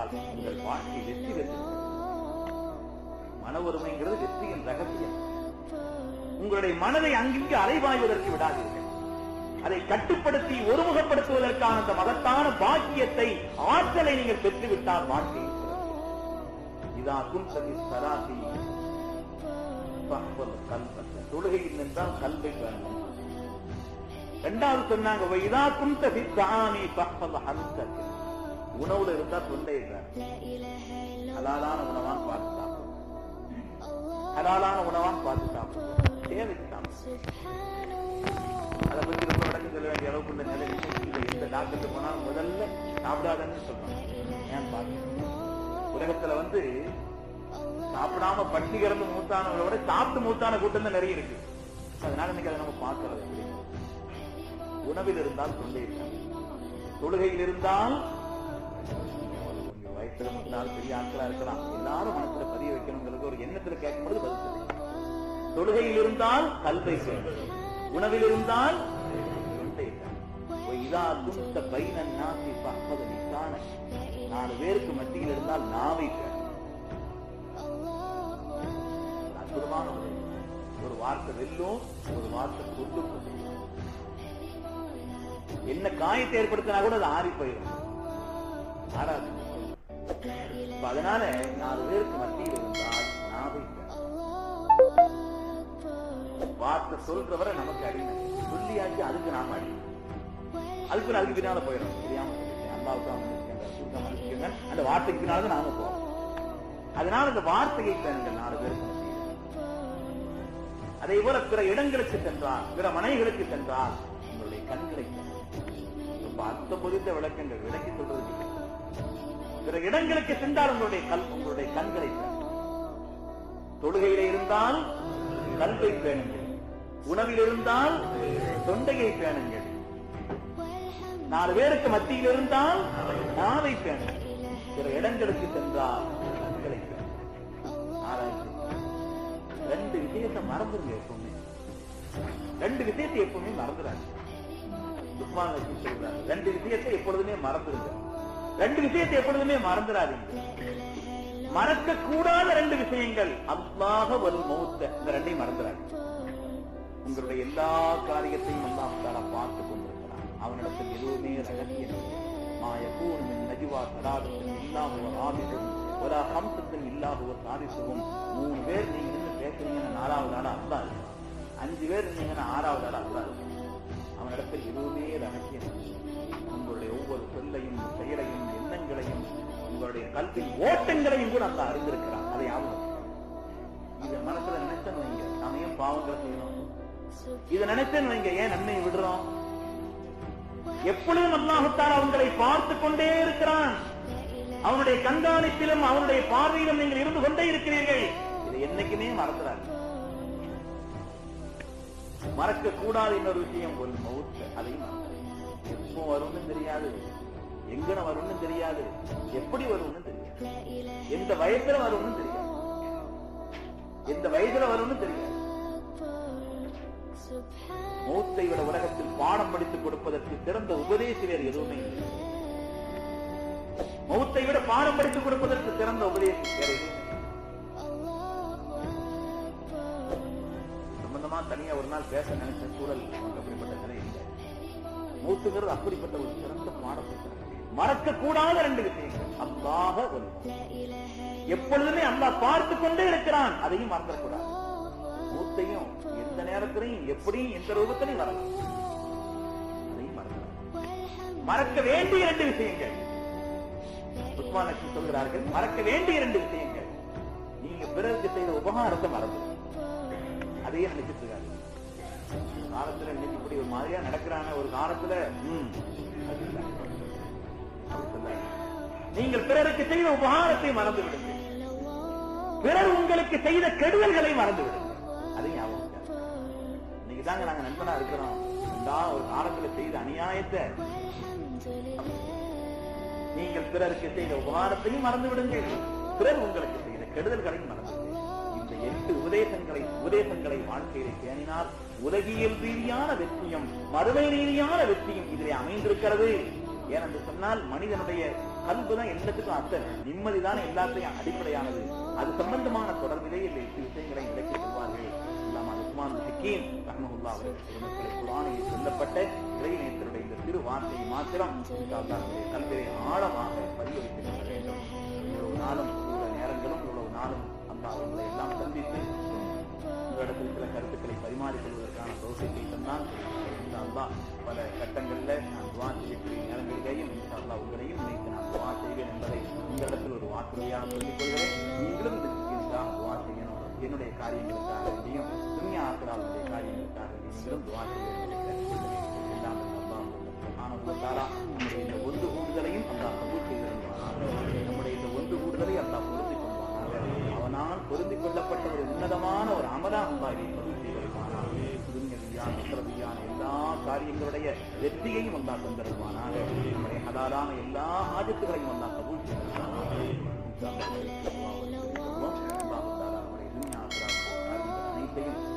இருந்தால் உங்கள் வாழ்க்கை வெற்றி பெற்று. மன ஒருமைங்கிறது வெற்றியின் ரகசியம். உங்களுடைய மனதை அங்கிங்கு அலைவாய்வதற்கு விடாதீர்கள். அதை கட்டுப்படுத்தி ஒருமுகப்படுத்துவதற்கான அந்த மகத்தான பாக்கியத்தை, ஆற்றலை நீங்கள் பெற்றுவிட்டால் வாழ்க்கை இதா குன்சதி சராசி தொழுகையில் நின்றால் கல்வை வேண்டும். இரண்டாவது சொன்னாங்க இதா குன்சதி சாமி உணவுல இருந்தா தொண்டை ஹலாலான உணவான் பார்த்து சாப்பிடும். ஹலாலான உணவான் பார்த்து சாப்பிடும். தேவைக்கு சாப்பிடும். அதை பற்றி ரொம்ப விளக்கம் சொல்ல வேண்டிய அளவுக்கு உள்ள நிலை எந்த டாக்டருக்கு போனாலும் முதல்ல சாப்பிடாதன்னு சொல்றாங்க. ஏன் பார்த்து உலகத்துல சாப்பிடாம பட்டி கிடந்து மூத்தானவங்களை விட சாப்பிட்டு மூத்தான கூட்டம் தான் நிறைய இருக்கு. அதனால இன்னைக்கு அதை நம்ம பார்க்கறது. உணவில் இருந்தால் தொண்டை இருக்காது. தொழுகையில் இருந்தால் வயசுல முன்னாள் பெரிய ஆட்களா இருக்கலாம். எல்லாரும் மனசுல பதிய வைக்கணுங்கிறது ஒரு எண்ணத்துல கேட்கும்போது பதில். தொழுகையில் இருந்தால் கல்வை வேண்டும். உணவில் இருந்தால் நாலு பேருக்கு மத்தியில் இருந்தால் நாவை அற்புதமான ஒரு வார்த்தை வெல்லும், ஒரு வார்த்தை சொல்லும். என்ன காயத்தை ஏற்படுத்தினா கூட அது ஆறி போயிடும். ஆறாது. அதனால 4 பேருக்கு மத்தியில் இருந்தால் நாவை வார்த்தை சொல்றவரை நமக்கு அடிமை. சொல்லியாச்சு அதுக்கு நாம அடிமை. அதுக்கு பின்னால போயிடும். தெரியாம அல்லாவுக்கு அந்த வார்த்தைக்கு பின்னால நாம போறோம். அதனால இந்த வார்த்தையை பேருங்கள் 4 பேருக்கு. அதே போல பிற இடங்களுக்கு சென்றால், பிற மனைகளுக்கு சென்றால் உங்களுடைய கண்களை ரொம்ப அர்த்த பொதிந்த விளக்கங்கள் விளக்கி சொல்றது. பிற இடங்களுக்கு சென்றால் உங்களுடைய கண்களை தொழுகையில இருந்தால் கல்வை பேணுங்கள். உணவில் இருந்தால் தொண்டையை பேணுங்கள். 4 பேருக்கு மத்தியில் இருந்தால் நாவை பேணுங்கள். பிற இடங்களுக்கு சென்றால் கண்களை ஆராய்ச்சி. 2 விஷயத்தை மறந்துருங்க. எப்பவுமே 2 விஷயத்தை எப்பவுமே மறந்துடாது. சொல்றாரு 2 விஷயத்தை எப்பொழுதுமே மறந்துருங்க. 2 விஷயத்தை எப்பொழுதுமே மறந்துடாதீங்க. மறக்க கூடாத 2 விஷயங்கள் அல்லாஹ் வல் மௌத். இந்த 2ஐயும் மறந்துடாது. உங்களுடைய எல்லா காரியத்தையும் அல்லாஹ் தஆலா பார்த்து கொண்டிருக்கிறான். அவனிடத்தில் எதுவுமே ரகசியம் மாயக்கூன் மின் நஜ்வா ஸலாத்துன் இல்லாஹு வ ராபிதுஹும் வலா ஹம்ஸத்துன் இல்லாஹு வ சாலிசுஹும். 3 பேர் நீங்க நின்று பேசுறீங்கன்னா 4வது ஆளா அல்லாஹ். 5 பேர் இருந்தீங்கன்னா 6வது ஆளா அல்லாஹ். அவனிடத்தில் எதுவுமே ரகசியம். உங்களுடைய ஒவ்வொரு சொல்லையும், செயலையும், எண்ணங்களையும், உங்களுடைய கல்வியின் ஓட்டங்களையும் கூட அல்லாஹ் அறிந்திருக்கிறான். அதை ஆகும். இதை மனசுல நினைச்சேன்னு வைங்க, நாம ஏன் பாவங்களை செய்யணும்? இதை நினைச்சேன்னு வைங்க, ஏன் நன்மையை விடுறோம்? எப்பொழுதும் அல்லாஹ் தஆலா உங்களை பார்த்து கொண்டே இருக்கிறான். அவனுடைய கண்காணிப்பிலும் அவனுடைய பார்வையிலும் நீங்கள் இருந்து கொண்டே இருக்கிறீர்கள். இதை என்னைக்குமே மறந்துடாது. மறக்க கூடாது. இன்னொரு விஷயம் ஒரு மௌத். அதையும் எப்போ வரும்னு தெரியாது, எங்கன வரும்னு தெரியாது, எப்படி வரும்னு தெரியாது, எந்த வயசுல வரும்னு தெரியாது, எந்த வயசுல வரும்னு தெரியாது. மௌத்தை விட உலகத்தில் பாடம் படித்துக் கொடுப்பதற்கு சிறந்த உபதேசி வேறு எதுவுமே இல்லை. மௌத்தை விட பாடம் படித்துக் கொடுப்பதற்கு சிறந்த உபதேசி வேறு எதுவும் சம்பந்தமா தனியா ஒரு நாள் பேச நினைச்ச சூழல் அப்படிப்பட்ட நிலை இல்லை. மௌத்துங்கிறது அப்படிப்பட்ட ஒரு சிறந்த பாடம். மறக்க கூடாத 2 விஷயங்கள் அல்லாஹ் வல் மௌத். எப்பொழுதுமே அல்லாஹ் பார்த்து கொண்டே இருக்கிறான். அதையும் மறந்துடக்கூடாது. மௌத்தையும் எந்த நேரத்திலையும் எப்படியும் எந்த ரூபத்திலையும் வரலாம். அதையும் மறந்துடாது. மறக்க வேண்டிய 2 விஷயங்கள் உஸ்மான் நபி சொல்கிறார்கள். மறக்க வேண்டிய 2 விஷயங்கள். நீங்க பிறருக்கு செய்த உபகாரத்தை மறந்து அதையே நினைச்சிட்டு இருக்காரு. காலத்துல இன்னைக்கு இப்படி ஒரு மாதிரியா நடக்கிறான ஒரு காலத்துல நீங்கள் பிறருக்கு செய்த உபகாரத்தை மறந்து விடுங்கள். பிறர் உங்களுக்கு செய்த கெடுதல்களை மறந்து விடுங்கள். அதையும் ஞாபகம். இன்னைக்குதாங்க நாங்க நண்பனா இருக்கிறோம். ஒரு காலத்துல செய்த அநியாயத்தை நீங்கள் பிறருக்கு செய்த உபகாரத்தையும் மறந்து விடுங்கள். பிறர் உங்களுக்கு செய்த கெடுதல்களையும் மறந்து விடுங்கள். இந்த 8 உபதேசங்களை வாழ்க்கையில பேணினால் உலகியல் ரீதியான வெற்றியும் மறுமை ரீதியான வெற்றியும் இதிலே அமைந்திருக்கிறது. ஏனென்று சொன்னால் மனிதனுடைய கல்பு தான் எல்லாத்துக்கும் அசல், நிம்மதிதான் எல்லாத்தையும் அடிப்படையானது. அது சம்பந்தமான தொடர்பிலேயே இந்த 8 விஷயங்களை விளக்கி சொல்வார்கள். உஸ்மான் ஹக்கீம் ரஹ்மத்துல்லாஹி அவர்கள் குர்ஆனில் சொல்லப்பட்ட இறைநேசருடைய இந்த சிறு வார்த்தையை மாத்திரம் கல்வியை ஆழமாக பதிய வைத்திருக்க வேண்டும். இவ்வளவு நாளும் இவ்வளவு நேரங்களும் இவ்வளவு நாளும் அந்த அவர்களை எல்லாம் சந்தித்து உங்களிடத்தில் சில கருத்துக்களை பரிமாறிக்கொள்வதற்கான தோசையை தந்தான். அல்லாஹ் பல கட்டங்கள்ல நான் துவா செய்யக்கூடிய நேரங்களிலேயும் அல்லாஹ் உங்களையும் நினைத்து நான் துவா செய்வேன் என்பதை உங்களிடத்தில் ஒரு வாக்குறுதியாக சொல்லிக் கொள்கிறேன். நீங்களும் துவா செய்யணும். என்னுடைய காரியங்களுக்காக வேண்டியும் துன்யா ஆசிராவுடைய காரியங்களுக்காக நீங்களும் துவா செய்ய எல்லாம் நம்முடைய இந்த ஒன்று கூடுதலையும் அல்லாஹ் கபூல் செய்திருந்தாங்க. நம்முடைய இந்த ஒன்று கூடுதலை அல்லாஹ் பொருந்திக் கொள்வாங்க. அவனால் பொருந்திக் கொள்ளப்பட்ட ஒரு உன்னதமான ஒரு அமலாக அல்லாஹ் பதிவு செய்திருப்பானாக. துன்யவியான உத்தரவியான எல்லா காரியங்களுடைய வெற்றியையும் அல்லாஹ் தந்திருப்பானாக. நம்முடைய ஹலாலான எல்லா ஆஜத்துகளையும் அல்லாஹ் கபூல் செய்திருப்பானாக. அனைத்தையும்